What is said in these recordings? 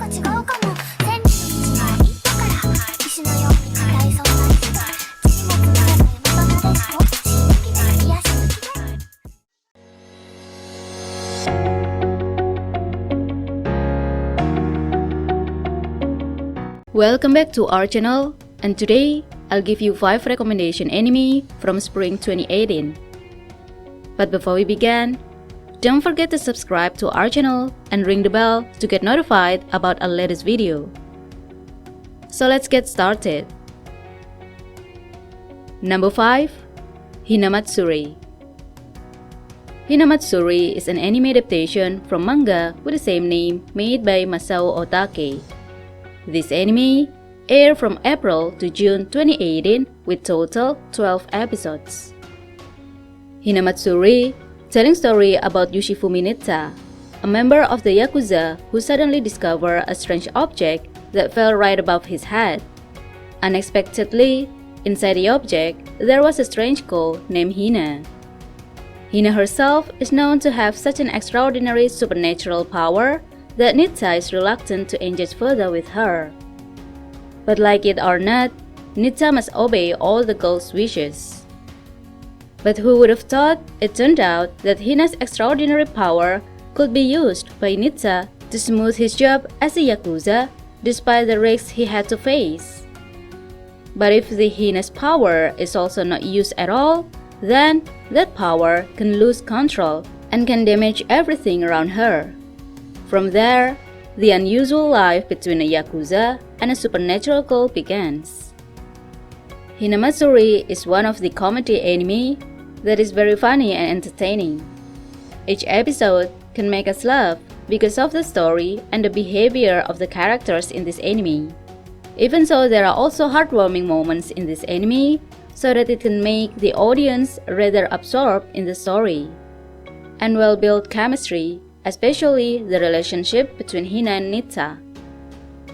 Welcome back to our channel, and today I'll give you 5 recommendation anime from spring 2018. But before we begin, don't forget to subscribe to our channel and ring the bell to get notified about our latest video. So let's get started. Number 5. Hinamatsuri. Hinamatsuri is an anime adaptation from manga with the same name made by Otaku. This anime aired from April to June 2018 with total 12 episodes. Hinamatsuri, telling story about Yoshifumi Nita, a member of the Yakuza who suddenly discovered a strange object that fell right above his head. Unexpectedly, inside the object, there was a strange girl named Hina. Hina herself is known to have such an extraordinary supernatural power that Nita is reluctant to engage further with her. But like it or not, Nita must obey all the girl's wishes. But who would have thought it turned out that Hina's extraordinary power could be used by Nita to smooth his job as a Yakuza despite the risks he had to face. But if the Hina's power is also not used at all, then that power can lose control and can damage everything around her. From there, the unusual life between a Yakuza and a supernatural girl begins. Hinamatsuri is one of the comedy anime that is very funny and entertaining. Each episode can make us laugh because of the story and the behavior of the characters in this anime. Even so, there are also heartwarming moments in this anime so that it can make the audience rather absorbed in the story. And well-built chemistry, especially the relationship between Hina and Nita.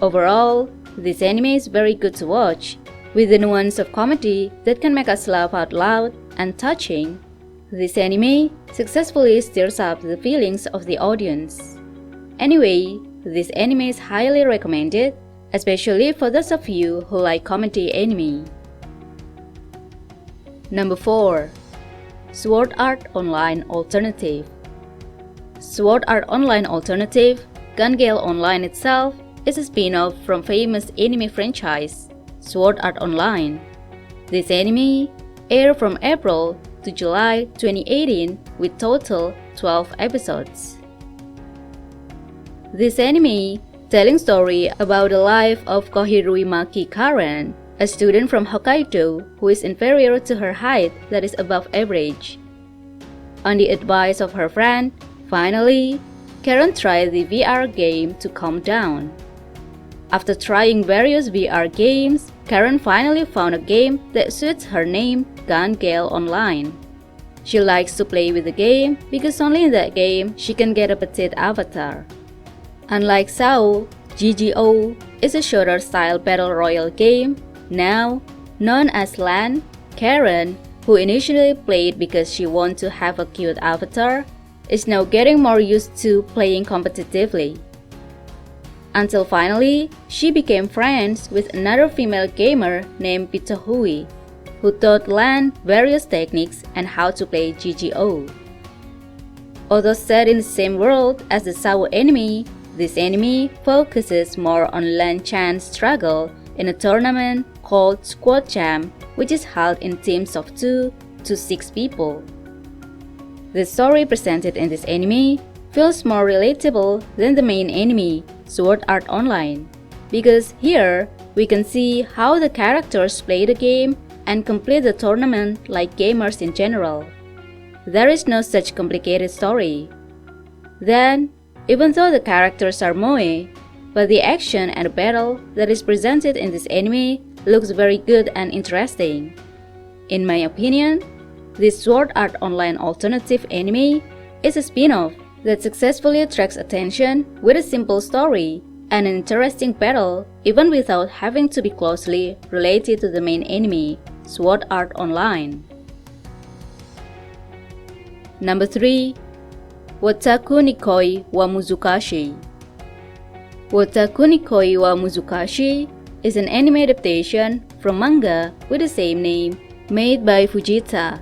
Overall, this anime is very good to watch, with the nuance of comedy that can make us laugh out loud and touching. This anime successfully stirs up the feelings of the audience. Anyway, this anime is highly recommended, especially for those of you who like comedy anime. Number 4. Sword Art Online Alternative. Sword Art Online Alternative, Gale Online itself, is a spin-off from famous anime franchise, Sword Art Online. This anime aired from April to July 2018 with total 12 episodes. This anime, telling story about the life of Kohiruimaki Karen, a student from Hokkaido who is inferior to her height that is above average. On the advice of her friend, finally, Karen tried the VR game to calm down. After trying various VR games, Karen finally found a game that suits her name, Gale Online. She likes to play with the game because only in that game she can get a petite avatar. Unlike Sao, GGO is a shooter-style battle royale game, now known as LAN. Karen, who initially played because she wanted to have a cute avatar, is now getting more used to playing competitively. Until finally, she became friends with another female gamer named Pitohui, who taught LAN various techniques and how to play GGO. Although set in the same world as the Sao anime, this anime focuses more on LAN Chan's struggle in a tournament called Squad Jam, which is held in teams of 2 to 6 people. The story presented in this anime feels more relatable than the main anime, Sword Art Online, because here we can see how the characters play the game and complete the tournament like gamers in general. There is no such complicated story. Then, even though the characters are moe, but the action and the battle that is presented in this anime looks very good and interesting. In my opinion, this Sword Art Online alternative anime is a spin-off that successfully attracts attention with a simple story and an interesting battle even without having to be closely related to the main anime, Sword Art Online. Number 3. Wotaku Nikoi wa Muzukashii. Wotaku Nikoi wa Muzukashii is an anime adaptation from manga with the same name made by Fujita.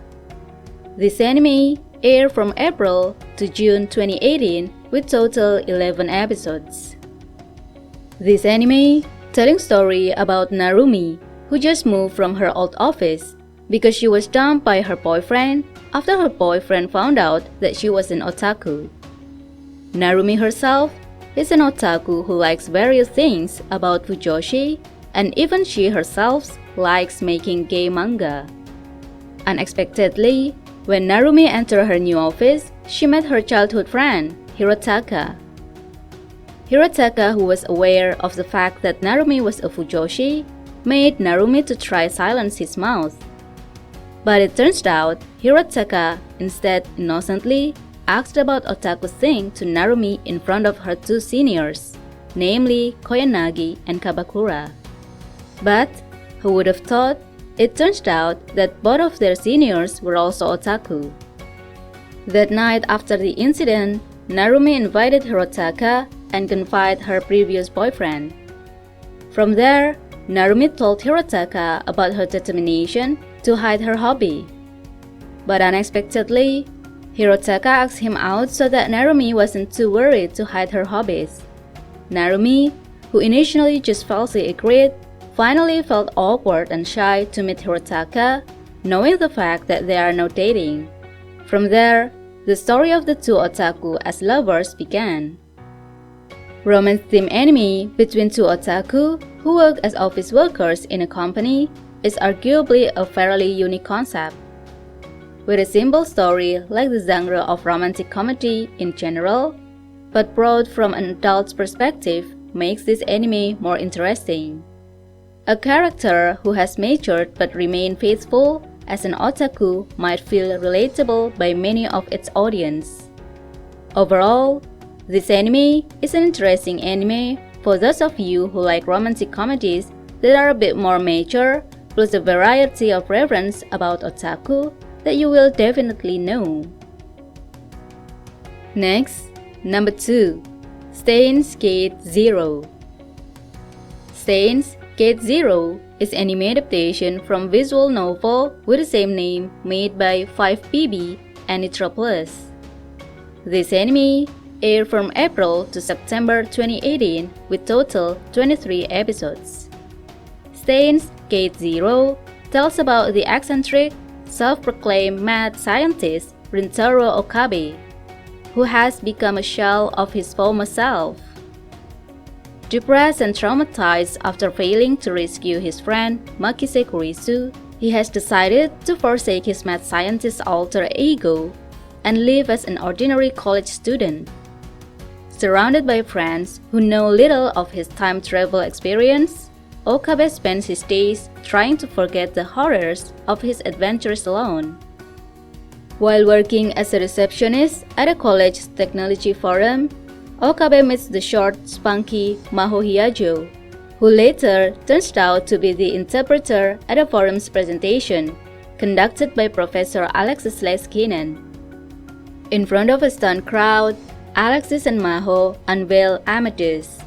This anime aired from April to June 2018 with total 11 episodes. This anime telling story about Narumi, who just moved from her old office because she was dumped by her boyfriend after her boyfriend found out that she was an otaku. Narumi herself is an otaku who likes various things about fujoshi, and even she herself likes making gay manga. Unexpectedly, when Narumi entered her new office, she met her childhood friend, Hirotaka. Hirotaka, who was aware of the fact that Narumi was a fujoshi, made Narumi to try silence his mouth. But it turns out Hirotaka instead innocently asked about otaku thing to Narumi in front of her two seniors, namely Koyanagi and Kabakura. But who would have thought, it turns out that both of their seniors were also otaku. That night after the incident, Narumi invited Hirotaka and confided her previous boyfriend. From there, Narumi told Hirotaka about her determination to hide her hobby. But unexpectedly, Hirotaka asked him out so that Narumi wasn't too worried to hide her hobbies. Narumi, who initially just falsely agreed, finally felt awkward and shy to meet Hirotaka, knowing the fact that they are not dating. From there, the story of the two otaku as lovers began. Romance-themed anime between two otaku who work as office workers in a company is arguably a fairly unique concept. With a simple story like the genre of romantic comedy in general, but brought from an adult's perspective makes this anime more interesting. A character who has matured but remained faithful as an otaku might feel relatable by many of its audience. Overall, this anime is an interesting anime for those of you who like romantic comedies that are a bit more mature, plus a variety of reference about otaku that you will definitely know. Next, number 2. Steins Gate Zero. Steins Gate Zero is an anime adaptation from visual novel with the same name made by 5PB and Nitro Plus. This anime aired from April to September 2018 with total 23 episodes. Steins Gate Zero tells about the eccentric, self-proclaimed mad scientist Rintaro Okabe, who has become a shell of his former self. Depressed and traumatized after failing to rescue his friend Makise Kurisu, he has decided to forsake his mad scientist alter ego and live as an ordinary college student. Surrounded by friends who know little of his time travel experience, Okabe spends his days trying to forget the horrors of his adventures alone. While working as a receptionist at a college technology forum, Okabe meets the short, spunky Maho Hyajo, who later turns out to be the interpreter at a forum's presentation conducted by Professor Alexis Leskinen. In front of a stunned crowd, Alexis and Maho unveil Amadeus,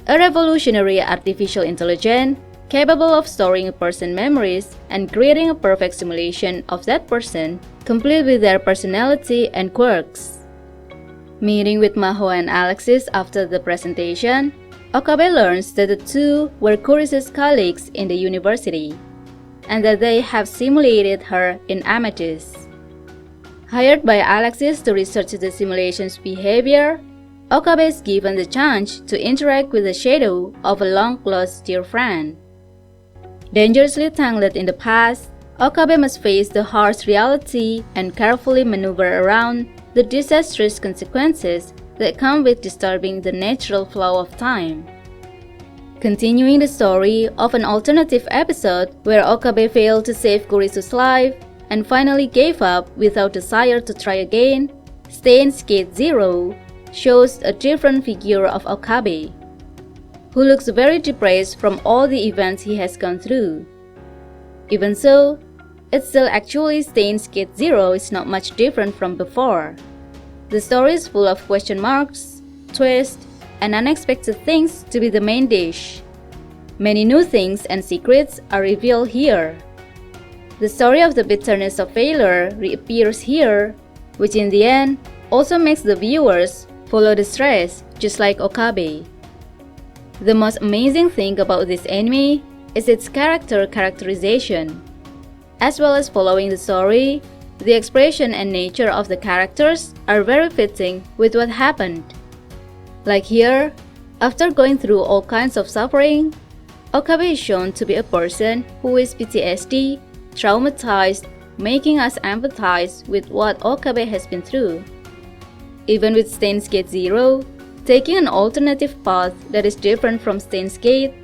a revolutionary artificial intelligence capable of storing a person's memories and creating a perfect simulation of that person, complete with their personality and quirks. Meeting with Maho and Alexis after the presentation, Okabe learns that the two were Kurisu's colleagues in the university, and that they have simulated her in Amadeus. Hired by Alexis to research the simulation's behavior, Okabe is given the chance to interact with the shadow of a long-lost dear friend. Dangerously tangled in the past, Okabe must face the harsh reality and carefully maneuver around the disastrous consequences that come with disturbing the natural flow of time. Continuing the story of an alternative episode where Okabe failed to save Kurisu's life and finally gave up without desire to try again, Steins Gate Zero shows a different figure of Okabe, who looks very depressed from all the events he has gone through. Even so, it's still actually Steins Gate Zero is not much different from before. The story is full of question marks, twists, and unexpected things to be the main dish. Many new things and secrets are revealed here. The story of the bitterness of failure reappears here, which in the end also makes the viewers follow the stress just like Okabe. The most amazing thing about this anime is its characterization. As well as following the story, the expression and nature of the characters are very fitting with what happened. Like here, after going through all kinds of suffering, Okabe is shown to be a person who is PTSD, traumatized, making us empathize with what Okabe has been through. Even with Steins Gate Zero, taking an alternative path that is different from Steins Gate,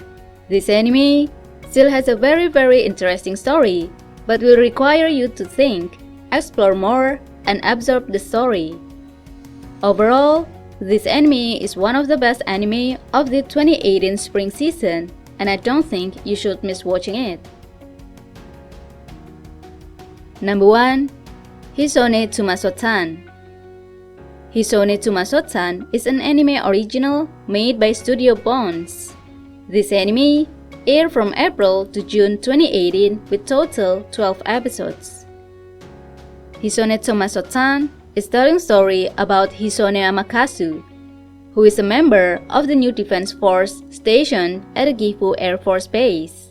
this anime still has a very interesting story, but will require you to think, explore more, and absorb the story. Overall, this anime is one of the best anime of the 2018 spring season, and I don't think you should miss watching it. Number 1. Hisone to Masotan. Hisone to Masotan is an anime original made by Studio Bones. This anime aired from April to June 2018 with total 12 episodes. Hisone to Masotan is telling story about Hisone Amakasu, who is a member of the new defense force stationed at the Gifu Air Force Base.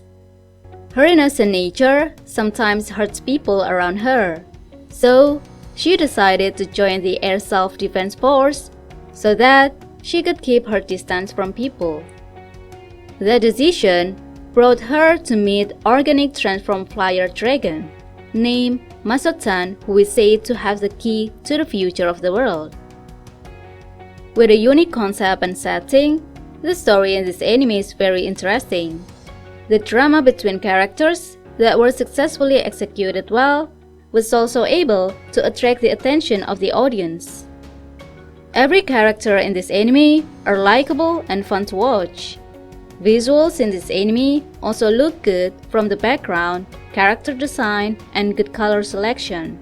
Her innocent nature sometimes hurts people around her, so she decided to join the Air Self-Defense Force so that she could keep her distance from people. That decision brought her to meet organic transform flyer dragon named Maso-tan, who is said to have the key to the future of the world. With a unique concept and setting, the story in this anime is very interesting. The drama between characters that were successfully executed well was also able to attract the attention of the audience. Every character in this anime are likable and fun to watch. Visuals in this anime also look good from the background, character design, and good color selection.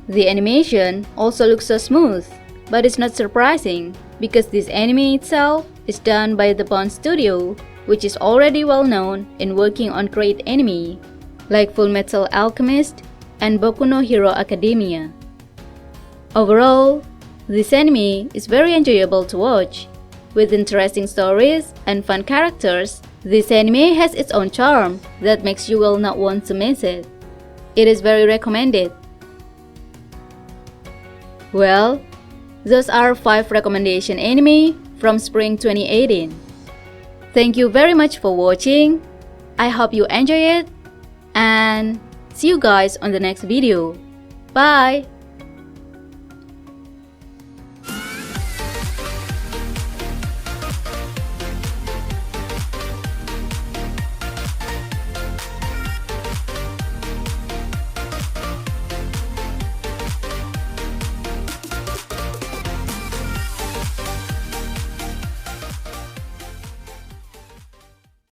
The animation also looks so smooth, but it's not surprising because this anime itself is done by the Bond Studio, which is already well known in working on great anime like Fullmetal Alchemist and Boku no Hero Academia. Overall, this anime is very enjoyable to watch. With interesting stories and fun characters, this anime has its own charm that makes you will not want to miss it. It is very recommended. Well, those are 5 recommendation anime from spring 2018. Thank you very much for watching. I hope you enjoy it, and see you guys on the next video. Bye!